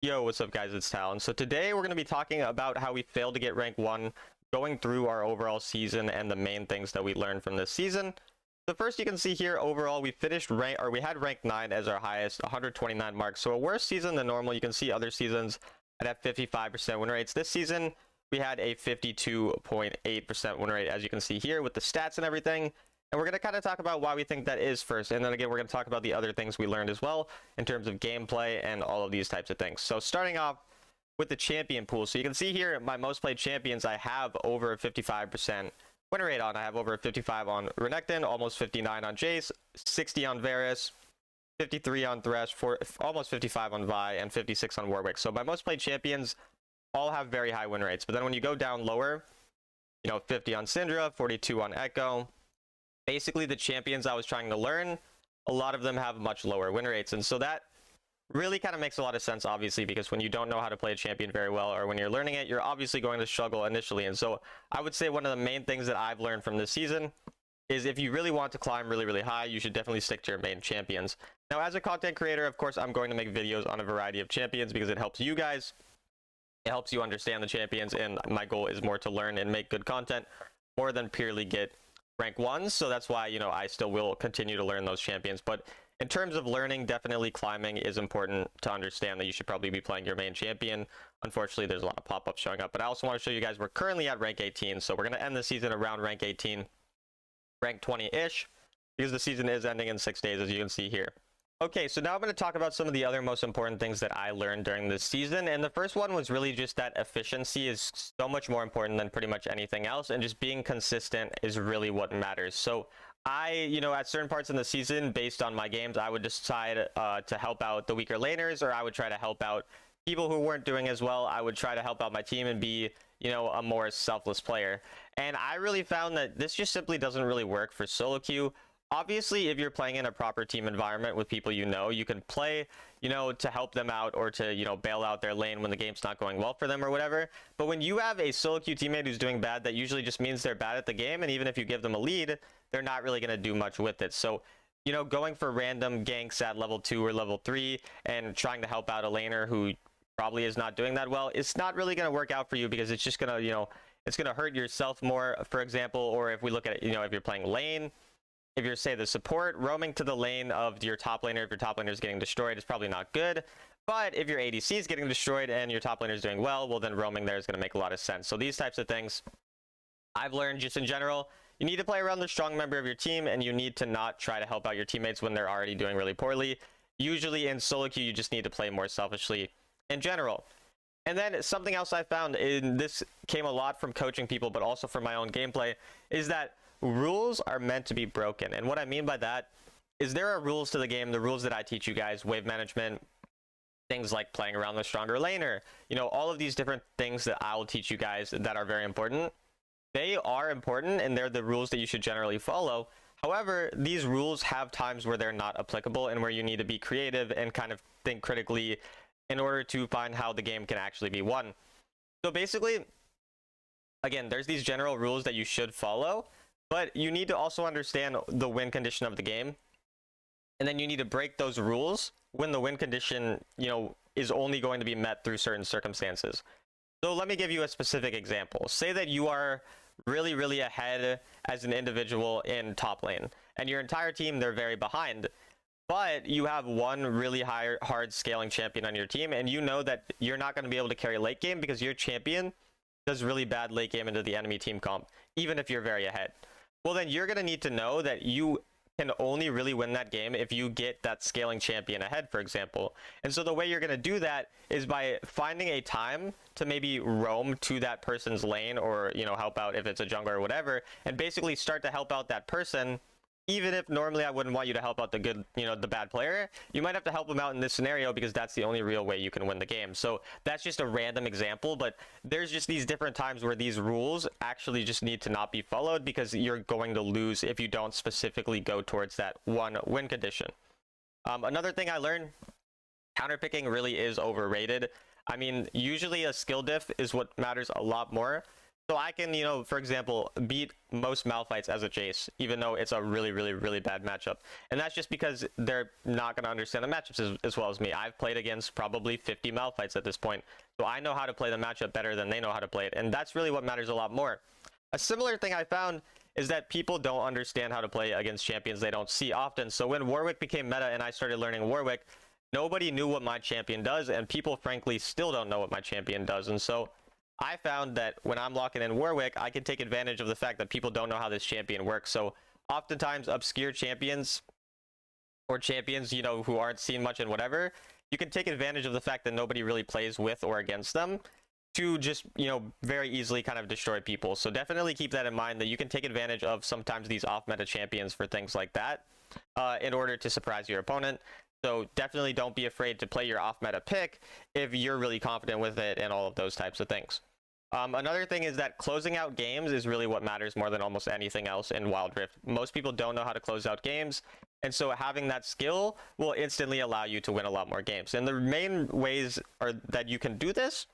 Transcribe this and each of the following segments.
Yo, what's up guys, it's Talon. So today we're going to be talking about how we failed to get rank 1, going through our overall season and the main things that we learned from this season. The first you can see here, overall we finished we had rank 9 as our highest, 129 marks. So a worse season than normal. You can see other seasons that have 55% win rates. This season we had a 52.8% win rate, as you can see here with the stats and everything. And we're going to kind of talk about why we think that is first. And then again, we're going to talk about the other things we learned as well in terms of gameplay and all of these types of things. So starting off with the champion pool. So you can see here, my most played champions, I have over a 55% win rate on. I have over a 55 on Renekton, almost 59 on Jace, 60 on Varus, 53 on Thresh, almost 55 on Vi, and 56 on Warwick. So my most played champions all have very high win rates. But then when you go down lower, 50 on Syndra, 42 on Echo. Basically, the champions I was trying to learn, a lot of them have much lower win rates. And so that really kind of makes a lot of sense, obviously, because when you don't know how to play a champion very well, or when you're learning it, you're obviously going to struggle initially. And so I would say one of the main things that I've learned from this season is if you really want to climb really, really high, you should definitely stick to your main champions. Now, as a content creator, of course, I'm going to make videos on a variety of champions because it helps you guys. It helps you understand the champions, and my goal is more to learn and make good content more than purely get rank 1s. So that's why, I still will continue to learn those champions. But in terms of learning, definitely climbing is important to understand that you should probably be playing your main champion. Unfortunately, there's a lot of pop-ups showing up. But I also want to show you guys we're currently at rank 18. So we're going to end the season around rank 18, rank 20-ish, because the season is ending in 6 days, as you can see here. Okay, so now I'm going to talk about some of the other most important things that I learned during this season. And the first one was really just that efficiency is so much more important than pretty much anything else. And just being consistent is really what matters. So I, at certain parts in the season, based on my games, I would decide to help out the weaker laners, or I would try to help out people who weren't doing as well. I would try to help out my team and be, a more selfless player. And I really found that this just simply doesn't really work for solo queue. Obviously, if you're playing in a proper team environment with people you can play, to help them out or to, bail out their lane when the game's not going well for them or whatever. But when you have a solo queue teammate who's doing bad, that usually just means they're bad at the game. And even if you give them a lead, they're not really going to do much with it. So, going for random ganks at level 2 or level 3 and trying to help out a laner who probably is not doing that well, it's not really going to work out for you because it's just going to, it's going to hurt yourself more, for example. Or if we look at it, if you're playing lane, if you're, say, the support, roaming to the lane of your top laner, if your top laner is getting destroyed, is probably not good. But if your ADC is getting destroyed and your top laner is doing well, then roaming there is going to make a lot of sense. So these types of things I've learned just in general. You need to play around the strong member of your team, and you need to not try to help out your teammates when they're already doing really poorly. Usually in solo queue, you just need to play more selfishly in general. And then something else I found, and this came a lot from coaching people, but also from my own gameplay, is that rules are meant to be broken. And what I mean by that is there are rules to the game, the rules that I teach you guys, wave management, things like playing around the stronger laner, all of these different things that I will teach you guys that are very important. They are important, and they're the rules that you should generally follow. However, these rules have times where they're not applicable and where you need to be creative and kind of think critically in order to find how the game can actually be won. So basically, again, there's these general rules that you should follow, but you need to also understand the win condition of the game. And then you need to break those rules when the win condition, is only going to be met through certain circumstances. So let me give you a specific example. Say that you are really, really ahead as an individual in top lane, and your entire team, they're very behind. But you have one really hard scaling champion on your team, and you know that you're not going to be able to carry late game because your champion does really bad late game into the enemy team comp, even if you're very ahead. Well, then you're going to need to know that you can only really win that game if you get that scaling champion ahead, for example. And so the way you're going to do that is by finding a time to maybe roam to that person's lane or, help out if it's a jungler or whatever, and basically start to help out that person. Even if normally I wouldn't want you to help out the good, the bad player, you might have to help them out in this scenario because that's the only real way you can win the game. So that's just a random example, but there's just these different times where these rules actually just need to not be followed because you're going to lose if you don't specifically go towards that one win condition. Another thing I learned, counterpicking really is overrated. I mean, usually a skill diff is what matters a lot more. So I can, for example, beat most Malphites as a Jace, even though it's a really, really, really bad matchup. And that's just because they're not going to understand the matchups as well as me. I've played against probably 50 Malphites at this point, so I know how to play the matchup better than they know how to play it, and that's really what matters a lot more. A similar thing I found is that people don't understand how to play against champions they don't see often. So when Warwick became meta and I started learning Warwick, nobody knew what my champion does, and people frankly still don't know what my champion does. And so I found that when I'm locking in Warwick, I can take advantage of the fact that people don't know how this champion works. So oftentimes obscure champions or champions, who aren't seen much and whatever, you can take advantage of the fact that nobody really plays with or against them to just, very easily kind of destroy people. So definitely keep that in mind, that you can take advantage of sometimes these off-meta champions for things like that in order to surprise your opponent. So definitely don't be afraid to play your off-meta pick if you're really confident with it and all of those types of things. Another thing is that closing out games is really what matters more than almost anything else in Wild Rift. Most people don't know how to close out games, and so having that skill will instantly allow you to win a lot more games. And the main ways that you can do this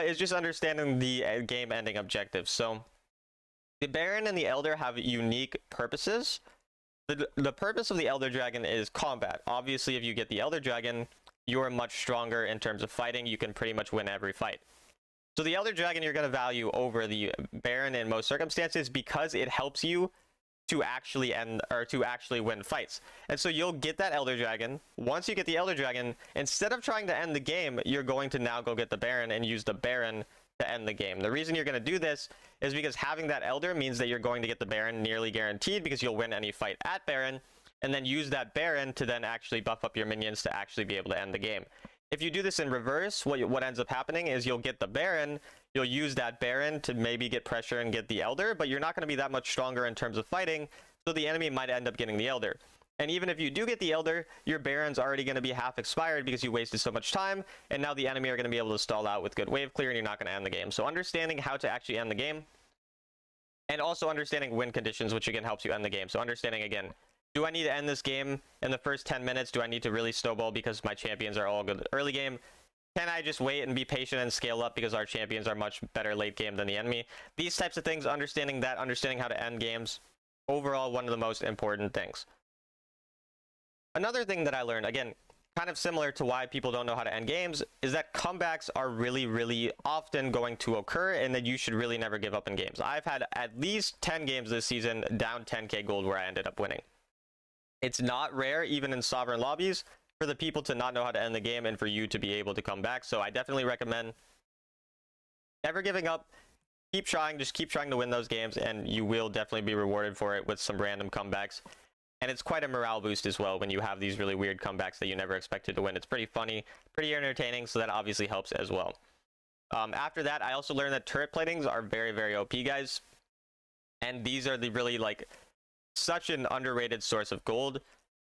is just understanding the game-ending objectives. So the Baron and the Elder have unique purposes. The purpose of the Elder Dragon is combat. Obviously, if you get the Elder Dragon, you're much stronger in terms of fighting. You can pretty much win every fight. So the Elder Dragon you're going to value over the Baron in most circumstances because it helps you to actually win fights. And so you'll get that Elder Dragon. Once you get the Elder Dragon, instead of trying to end the game, you're going to now go get the Baron and use the Baron to end the game. The reason you're going to do this is because having that Elder means that you're going to get the Baron nearly guaranteed, because you'll win any fight at Baron, and then use that Baron to then actually buff up your minions to actually be able to end the game. If you do this in reverse, what ends up happening is you'll get the Baron, you'll use that Baron to maybe get pressure and get the Elder, but you're not going to be that much stronger in terms of fighting, so the enemy might end up getting the Elder. And even if you do get the Elder, your Baron's already going to be half expired because you wasted so much time, and now the enemy are going to be able to stall out with good wave clear, and you're not going to end the game. So understanding how to actually end the game, and also understanding win conditions, which again helps you end the game. So understanding, again, do I need to end this game in the first 10 minutes? Do I need to really snowball because my champions are all good early game? Can I just wait and be patient and scale up because our champions are much better late game than the enemy? These types of things, understanding how to end games, overall one of the most important things. Another thing that I learned, again, kind of similar to why people don't know how to end games, is that comebacks are really, really often going to occur, and that you should really never give up in games. I've had at least 10 games this season down 10k gold where I ended up winning. It's not rare, even in Sovereign lobbies, for the people to not know how to end the game and for you to be able to come back. So I definitely recommend never giving up. Keep trying, just keep trying to win those games, and you will definitely be rewarded for it with some random comebacks. And it's quite a morale boost as well when you have these really weird comebacks that you never expected to win. It's pretty funny, pretty entertaining, so that obviously helps as well. After that, I also learned that turret platings are very, very OP, guys. And these are the really, such an underrated source of gold.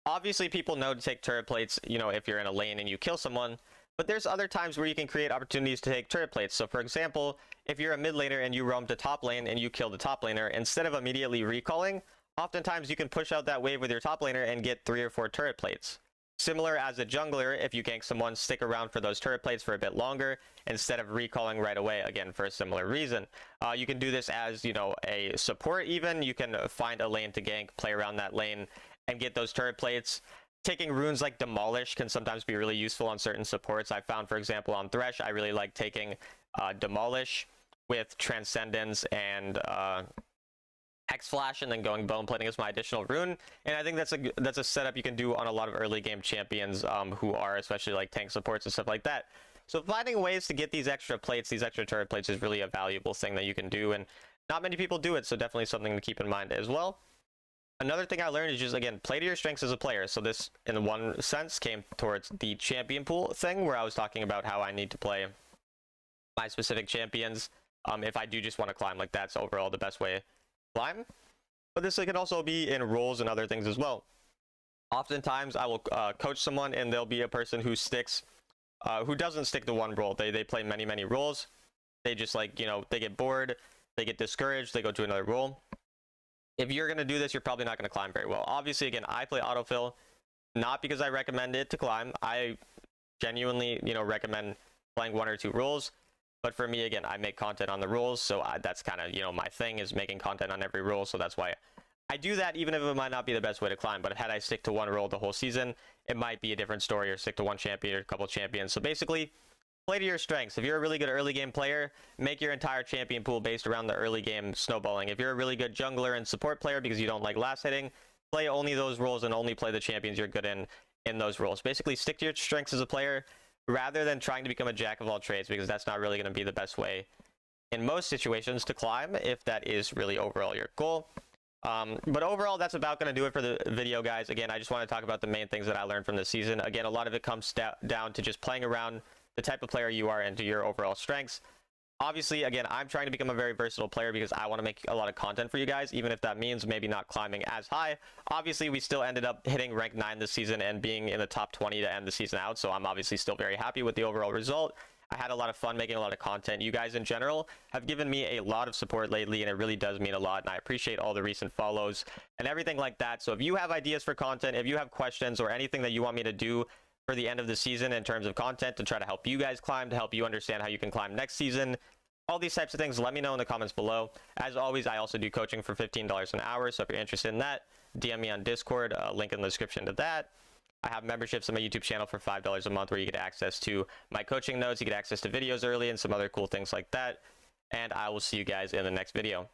Obviously, people know to take turret plates, if you're in a lane and you kill someone, but there's other times where you can create opportunities to take turret plates. So for example, if you're a mid laner and you roam to top lane and you kill the top laner, instead of immediately recalling, oftentimes you can push out that wave with your top laner and get 3 or 4 turret plates. Similar as a jungler, if you gank someone, stick around for those turret plates for a bit longer instead of recalling right away, again, for a similar reason. You can do this as, a support even. You can find a lane to gank, play around that lane, and get those turret plates. Taking runes like Demolish can sometimes be really useful on certain supports. I found, for example, on Thresh, I really like taking Demolish with Transcendence and X-Flash, and then going Bone Plating as my additional rune. And I think that's a setup you can do on a lot of early game champions who are especially tank supports and stuff like that. So finding ways to get these extra plates, these extra turret plates, is really a valuable thing that you can do, and not many people do it, so definitely something to keep in mind as well. Another thing I learned is just, again, play to your strengths as a player. So this, in one sense, came towards the champion pool thing, where I was talking about how I need to play my specific champions if I do just want to climb. That's overall the best way to climb. But this can also be in roles and other things as well. Oftentimes, I will coach someone, and there'll be a person who doesn't stick to one role. They play many, many roles. They just they get bored, they get discouraged, they go to another role. If you're going to do this, you're probably not going to climb very well. Obviously, again, I play autofill, not because I recommend it to climb. I genuinely, recommend playing 1 or 2 roles. But for me, again, I make content on the rules, so that's kind of, you know, my thing is making content on every rule. So that's why I do that, even if it might not be the best way to climb. But had I stick to one rule the whole season, it might be a different story, or stick to one champion or a couple champions. So basically, play to your strengths. If you're a really good early game player, make your entire champion pool based around the early game snowballing. If you're a really good jungler and support player because you don't like last hitting, play only those roles and only play the champions you're good in those roles. Basically, stick to your strengths as a player rather than trying to become a jack of all trades, because that's not really going to be the best way in most situations to climb if that is really overall your goal. But overall, that's about going to do it for the video, guys. Again, I just want to talk about the main things that I learned from this season. Again, a lot of it comes down to just playing around the type of player you are and to your overall strengths. Obviously, again, I'm trying to become a very versatile player because I want to make a lot of content for you guys, even if that means maybe not climbing as high. Obviously, we still ended up hitting rank 9 this season and being in the top 20 to end the season out, so I'm obviously still very happy with the overall result. I had a lot of fun making a lot of content. You guys in general have given me a lot of support lately, and it really does mean a lot, and I appreciate all the recent follows and everything like that. So if you have ideas for content, if you have questions or anything that you want me to do for the end of the season in terms of content to try to help you guys climb, to help you understand how you can climb next season, all these types of things, let me know in the comments below. As always, I also do coaching for $15 an hour, so if you're interested in that, DM me on Discord, link in the description to that. I have memberships on my YouTube channel for $5 a month where you get access to my coaching notes, you get access to videos early and some other cool things like that. And I will see you guys in the next video.